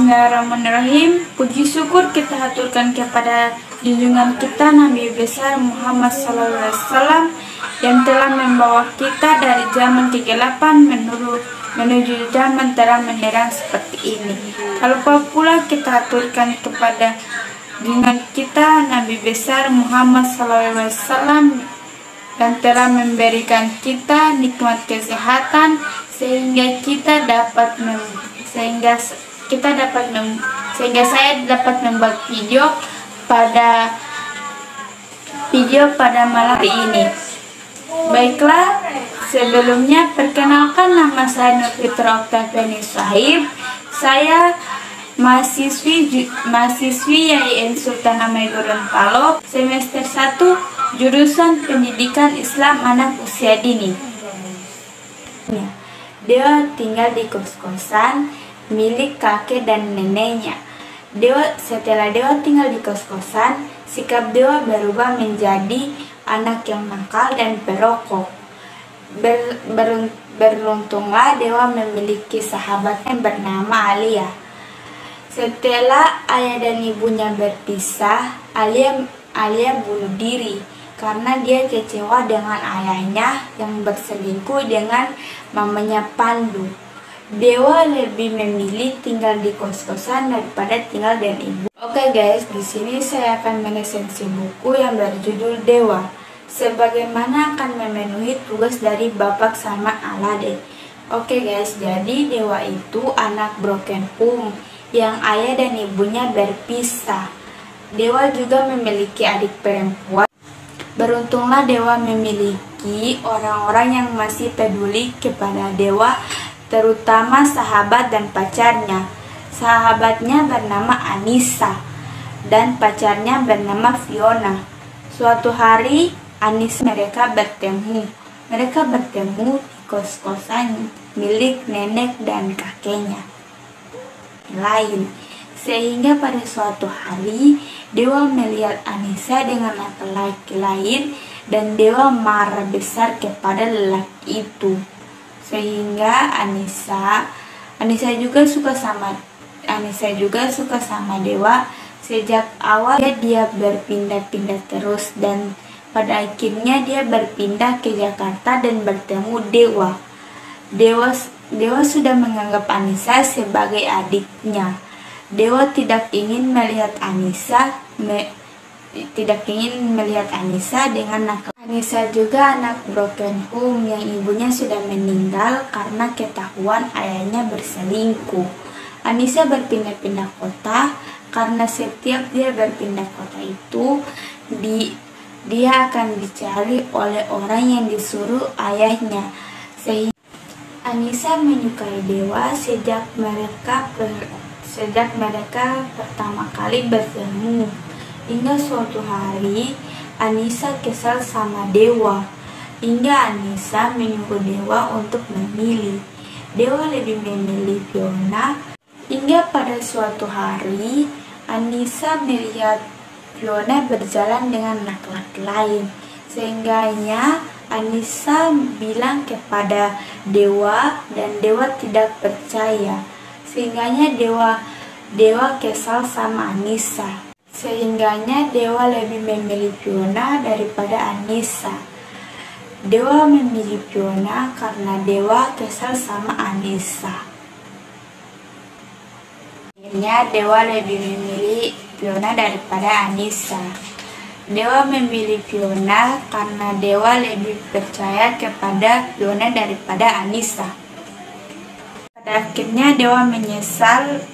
Bismillahirrahmanirrahim. Puji syukur kita haturkan kepada junjungan kita Nabi besar Muhammad SAW yang telah membawa kita dari zaman kegelapan menuju zaman terang benderang seperti ini. Lalu pula kita haturkan kepada junjungan kita Nabi besar Muhammad SAW dan telah memberikan kita nikmat kesehatan sehingga saya dapat membuat video pada malam hari ini. Baiklah, sebelumnya perkenalkan, nama saya Nurfitra Oktaviani Shahib. Saya mahasiswi YIN Sultan Hamid Gorontalo, semester 1, jurusan Pendidikan Islam Anak Usia Dini. Dia tinggal di kos-kosan milik kakek dan neneknya. Setelah Dewa tinggal di kos-kosan, sikap Dewa berubah menjadi anak yang nakal dan perokok. Beruntunglah Dewa memiliki sahabat yang bernama Alia. Setelah ayah dan ibunya berpisah, Alia bunuh diri karena dia kecewa dengan ayahnya yang berselingkuh dengan mamanya Pandu. Dewa lebih memilih tinggal di kos-kosan daripada tinggal dengan ibu. Oke guys, di sini saya akan meresensi buku yang berjudul Dewa, sebagaimana akan memenuhi tugas dari Bapak Salman Alade. Oke guys, jadi Dewa itu anak broken home yang ayah dan ibunya berpisah. Dewa juga memiliki adik perempuan. Beruntunglah Dewa memiliki orang-orang yang masih peduli kepada Dewa, terutama sahabat dan pacarnya. Sahabatnya bernama Anissa dan pacarnya bernama Fiona. Suatu hari mereka bertemu di kos-kosan milik nenek dan kakeknya lain. Sehingga pada suatu hari Dewa melihat Anissa dengan laki-laki lain dan Dewa marah besar kepada lelaki itu. Sehingga Anissa juga suka sama Dewa. Sejak awal dia berpindah-pindah terus dan pada akhirnya dia berpindah ke Jakarta dan bertemu Dewa. Dewa sudah menganggap Anissa sebagai adiknya. Dewa tidak ingin melihat Anissa dengan nakal. Anissa juga anak broken home yang ibunya sudah meninggal karena ketahuan ayahnya berselingkuh. Anissa berpindah-pindah kota karena setiap dia berpindah kota itu dia akan dicari oleh orang yang disuruh ayahnya. Sehingga Anissa menyukai Dewa sejak mereka pertama kali bertemu. Hingga suatu hari Anissa kesal sama Dewa, hingga Anissa menyuruh Dewa untuk memilih. Dewa lebih memilih Fiona. Hingga pada suatu hari Anissa melihat Fiona berjalan dengan laki-laki lain. Sehingganya Anissa bilang kepada Dewa dan Dewa tidak percaya. Sehingganya Dewa kesal sama Anissa. Sehingganya Dewa lebih memilih Fiona daripada Anissa. Dewa memilih Fiona karena Dewa kesal sama Anissa. Akhirnya Dewa lebih memilih Fiona daripada Anissa. Dewa memilih Fiona karena Dewa lebih percaya kepada Fiona daripada Anissa. Pada akhirnya Dewa menyesal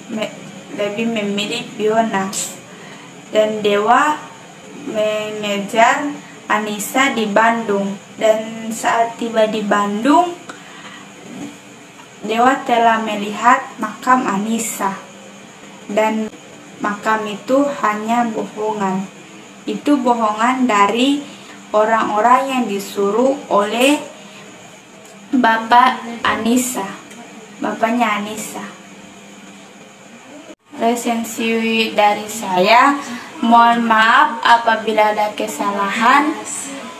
lebih memilih Fiona. Dan Dewa mengejar Anissa di Bandung. Dan saat tiba di Bandung, Dewa telah melihat makam Anissa. Dan makam itu hanya bohongan. Itu bohongan dari orang-orang yang disuruh oleh bapaknya Anissa. Resensi dari saya, mohon maaf apabila ada kesalahan,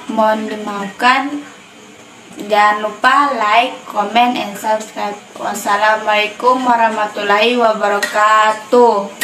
mohon dimaafkan. Jangan lupa like, comment, and subscribe. Wassalamualaikum warahmatullahi wabarakatuh.